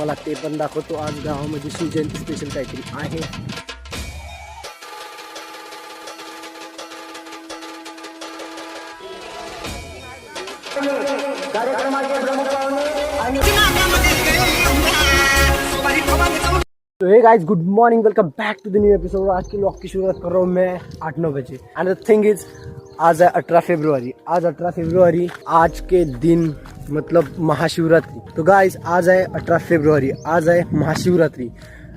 तुम्हाला ते पण दाखवतो. आज गावामध्ये शिवजयंती स्पेशल काहीतरी आहे. कार्यक्रमाचे प्रमुख पाहुणे आणि तो hey guys, good morning, welcome back to the new episode. आज की व्लॉग की शुरुआत कर रहा हूँ मैं 8-9 बजे. एंड द थिंग इज, आज है 18 फरवरी. आज 18 फरवरी, आज के दिन मतलब महाशिवरात्रि. तो गाइस, आज है 18 फरवरी, आज है Mahashivratri.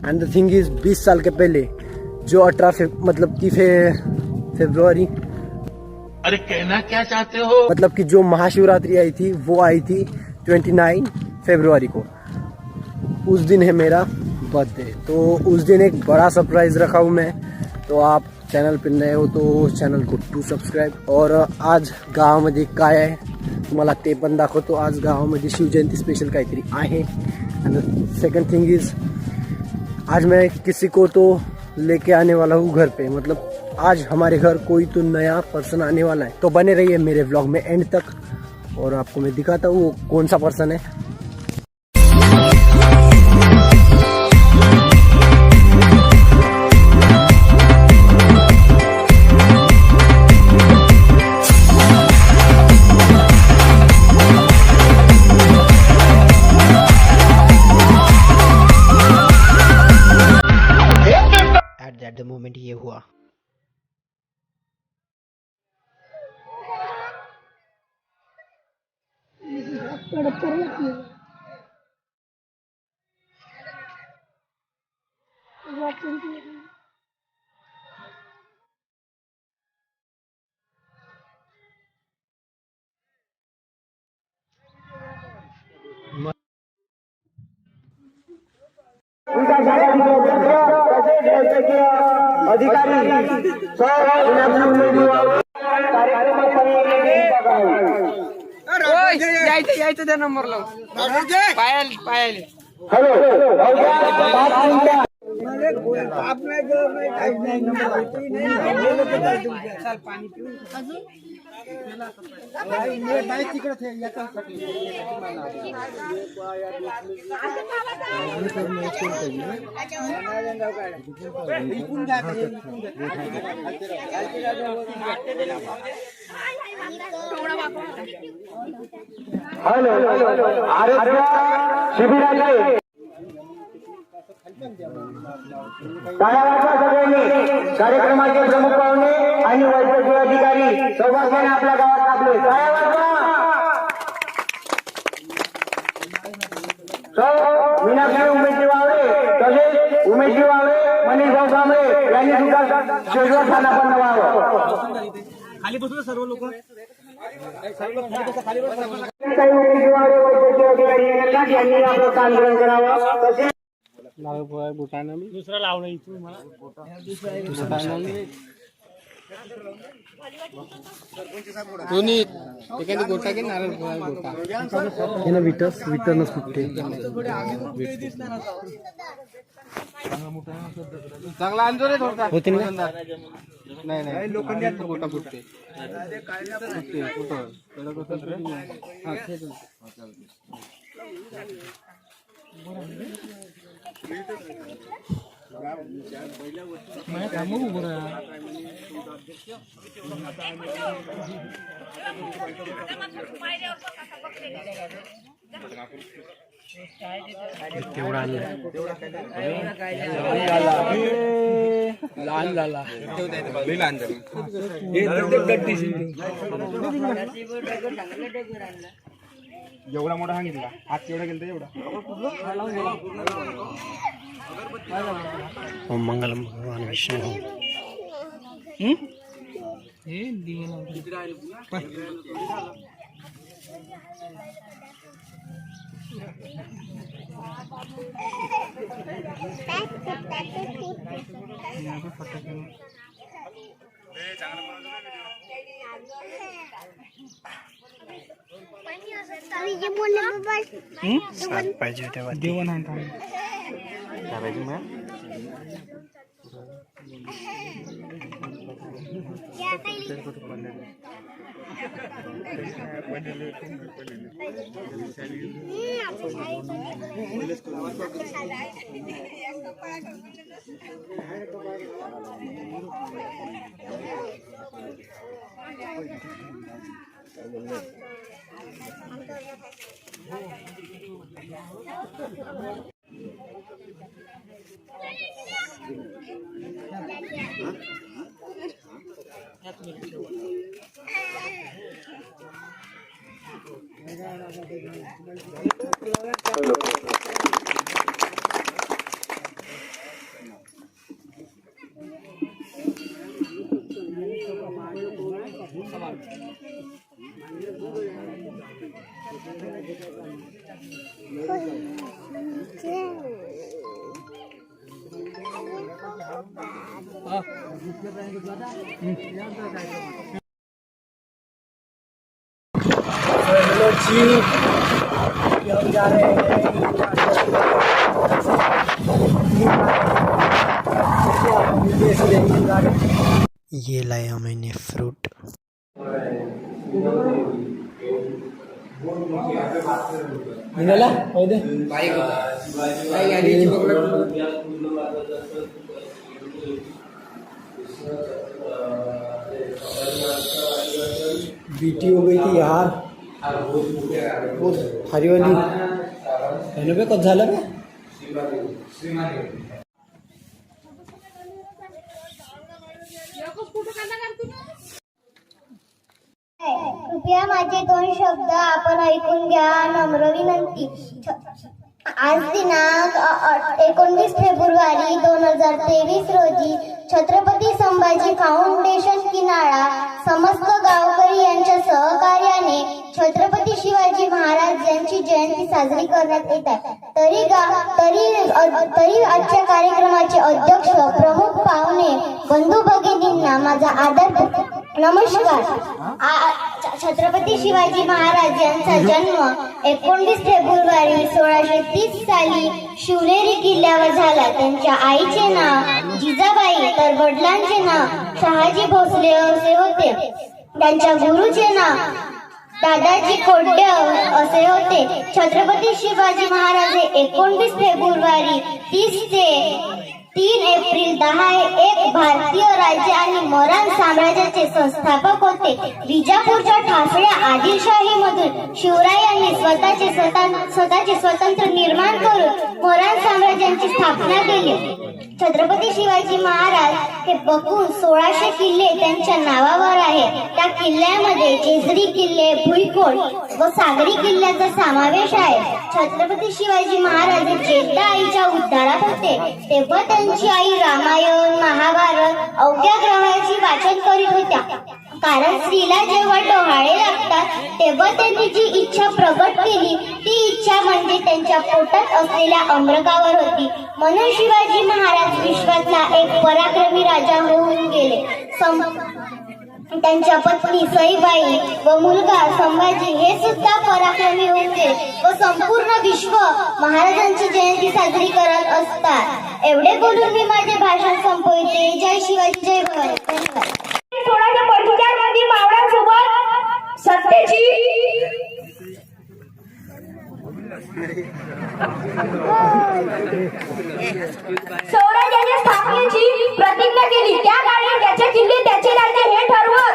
End the thing is, 20 साल के पहले जो 18 मतलब कि फरवरी, अरे कहना क्या चाहते हो, मतलब कि जो महाशिवरात्रि आई थी वो आई थी 29 फरवरी को. उस दिन है मेरा बर्थडे. तो उस दिन एक बड़ा सरप्राइज रखा हूँ मैं. तो आप चॅनल पे नए हो तो चॅनल को टू सबस्क्राईब. और आज गावामध्ये काय आहे तुम्हाला ते पण दाखवतो. आज गावामध्ये शिवजयंती स्पेशल काहीतरी आहे. एंड सेकंड थिंग इज, आज मैं किसी को तो लेके आने वाला हूँ घर पे. मतलब आज हमारे घर कोई तो नया पर्सन आने वाला है. तो बने रहिए मेरे व्लॉग में एंड तक और आपको मैं दिखाता हूँ वो कौन सा पर्सन है. एट द मोमेंट ये हुआ. यायचं त्या नंबरला पायल पाणी पिऊन आरोग्य शिबिराचे सगळ्यांनी कार्यक्रमाचे प्रमुख पाहुणे आणि वैद्यकीय अधिकारी सौभाग्याने आपल्या गावात आपले मीनाक्षी उमेशजी वावळे तसेच उमेशजी वावळे मनीषभाऊ कांबळे यांनी सुद्धा शेजवर स्थानापन्न व्हावं. खाली बसलो सर्व लोक यांनी आपलं काम ग्रहण करावं. तसेच दुसरा लावलं इथून मला दोन्ही एखादी गोटा की नारळ गोटा विटर्नच कुठे चांगला आणतो रे थोडा होतील ना. नाही लोखंडी गोटा फुटते लहान झाला एवढा मोठा सांगितला हात केवढा गेला एवढा ओम मंगलम भगवान विष्णु. पाहिजे तेव्हा देवन आहे हेलो जी, हम जा रहे हैं। ये लाया मैंने फ्रूट। निघाला हो दे बीटी हो गई थी यार, वो हरी वाली है पे कब झालं बे? कृपया माझे 2 शब्द आपण ऐकून घ्या, नम्र विनंती. आज दिनांक 19 फेब्रुवारी 2023 रोजी छत्रपती संभाजी फाउंडेशन किनाळा समस्त गावकरी यांच्या सहकार्याने छत्रपती शिवाजी महाराज यांची जयंती साजरी करण्यात येत आहे. तरी आजच्या कार्यक्रमाचे अध्यक्ष, प्रमुख पाहुणे, बंधू भगिनींना माझा आदर नमस्कार. छत्रपती शिवाजी महाराज यांचा जन्म 19 फेब्रुवारी 1630 साली शिवनेरी किल्ल्यावर झाला. त्यांच्या आईचे नाव जिजाबाई तर वडिलांचे नाव शहाजी भोसले असे होते. त्यांच्या गुरुचे नाव दादाजी कोड्य असे होते. छत्रपती शिवाजी महाराज हे 19 फेब्रुवारी 30 ते 3 एप्रिल 10 हे एक भारतीय राज्य आणि मोरान साम्राज्याचे संस्थापक होते. विजापूरच्या ठासड्या आदिलशाहीमधून शिवरायांनी स्वतःचे स्वतंत्र निर्माण करून मोरान साम्राज्याची स्थापना केली. छत्रपती शिवाजी महाराज हे बघून 1600 किल्ले त्यांच्या नावावर आहे. त्या किल्ल्यामध्ये जेजुरी किल्ले, भुईकोट व सागरी किल्ल्याचा समावेश आहे. छत्रपती शिवाजी महाराज जेद्दा आईच्या उद्धारात होते तेव्हा त्यांची आई रामायण, महाभारत अवघ्या ग्रहाची वाचन करीत होत्या. कारण स्त्रीला जेव्हा डोहाळे लागतात तेव्हा त्यांनी जी इच्छा प्रगट केली ती इच्छा म्हणजे त्यांच्या पोटात असलेल्या अमृतावर होती. म्हणून शिवाजी महाराज विश्वातला एक पराक्रमी राजा होऊन गेले. त्यांच्या पत्नी सईबाई व मुलगा संभाजी हे सुद्धा पराक्रमी होऊन गेले व संपूर्ण विश्व महाराजांची जयंती साजरी करत असतात. एवढे बोलून मी माझे भाषण संपवते. जय शिवाजी, जय भवानी. धन्यवाद. 1645 मध्ये मावळ्यांसोबत सत्तेची स्वराज्याच्या स्थापनेची प्रतिज्ञा केली. त्या काळी त्याचे किल्ले त्याचे राज्य हे ठरवत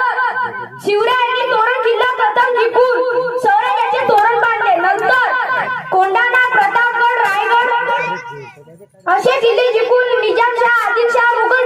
शिवरायांनी तोरण किल्ला प्रथम जिंकून स्वराज्याचे तोरण बांधले. नंतर कोंढाणा, प्रतापगड, रायगड असे किल्ले जिंकून निजामशाह, आदिलशाह, मुघल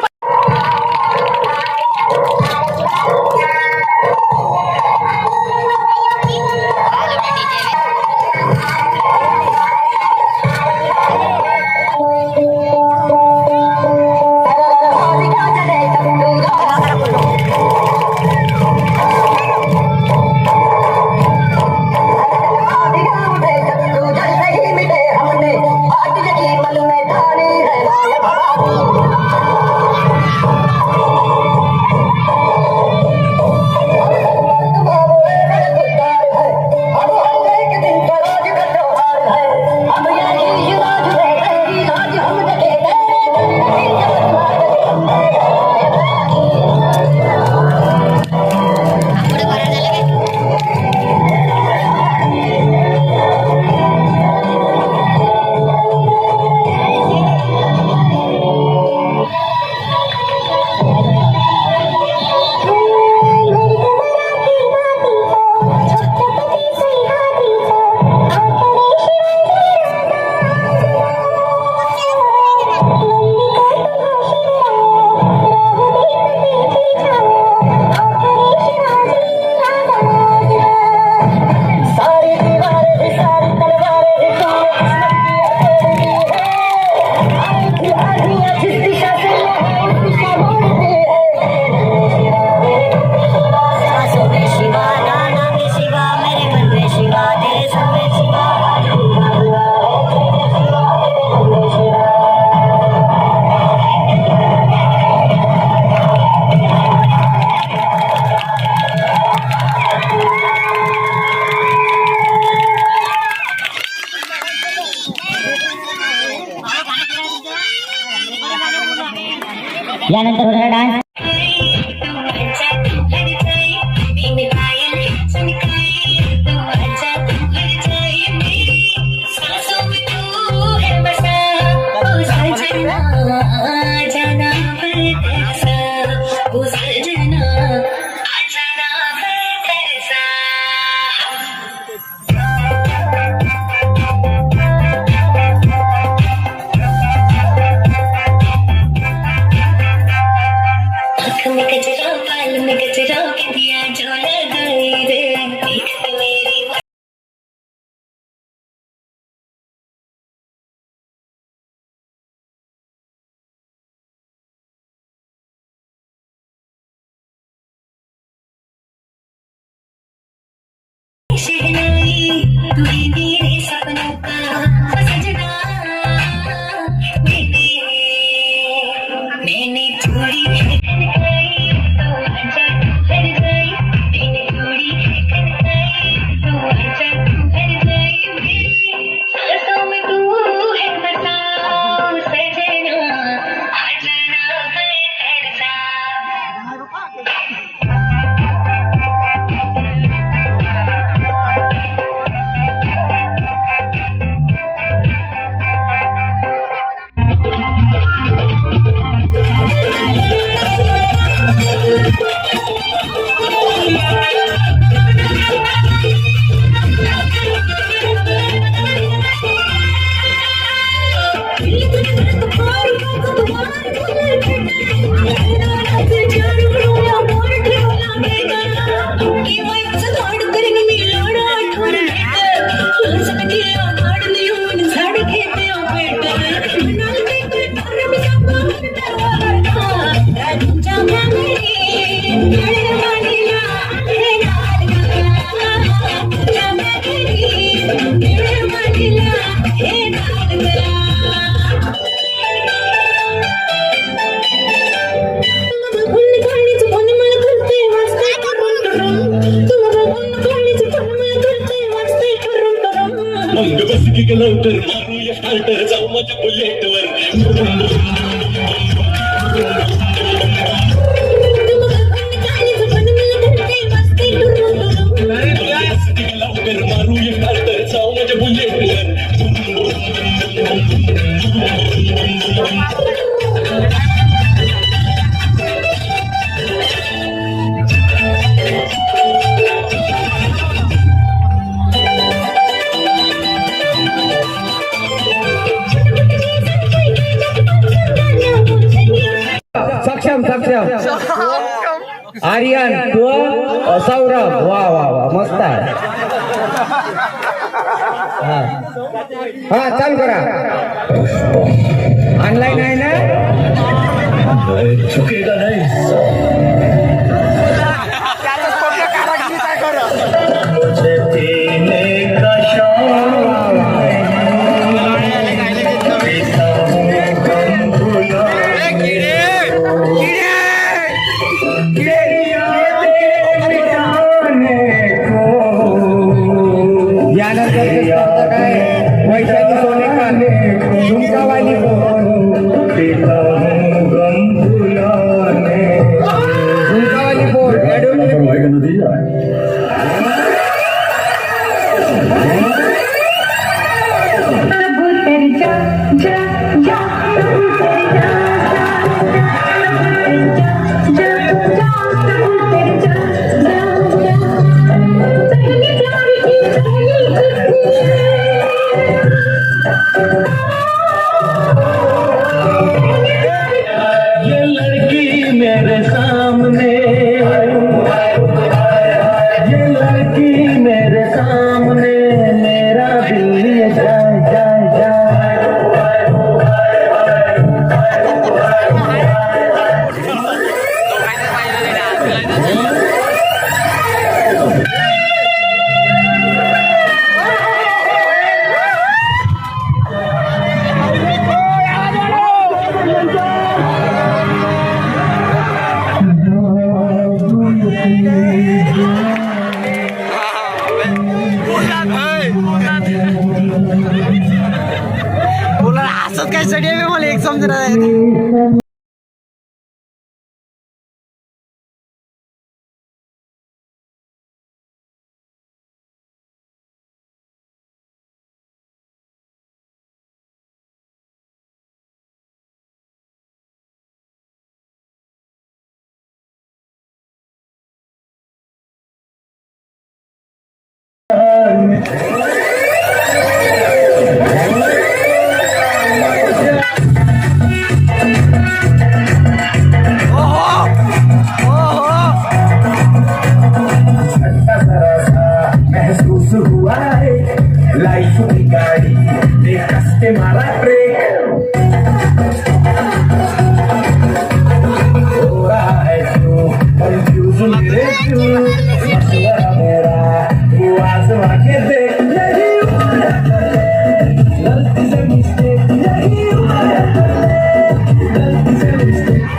त्यानंतर होणार डान्स लवकर मारूया स्टार्टर जाऊ माझ्या बुलेटवर लवकर मारूया स्टार्टर जाऊ माझ्या बुलेटवर सक्षम आर्यन तू सौरभ वा वा वा मस्त आहे हा चालू करा ऑनलाईन आहे ना चुकेगा नाही मुझे पीने का शौक वैशाली सोनेकर झुमकावाली झुमकावाली बोल ये लड़की मेरे सामने मेरा दिल जाए जाए जाए बोला असंच काय स्टडी आहे मला एक समजणार महसूस हुआ है लाइफ की गाड़ी देख कस्ते मारा ब्रेक हो रहा है क्यों कंफ्यूज मेरे क्यों मसला मेरा वो आजमा के देख नहीं हुआ गलती से मिस्टेक नहीं हुआ गलती से मिस्टेक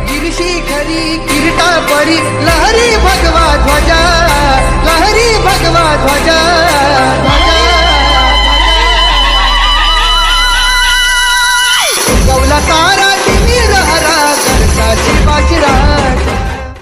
गिरशी खरी किरीटा परी लहरी भगवा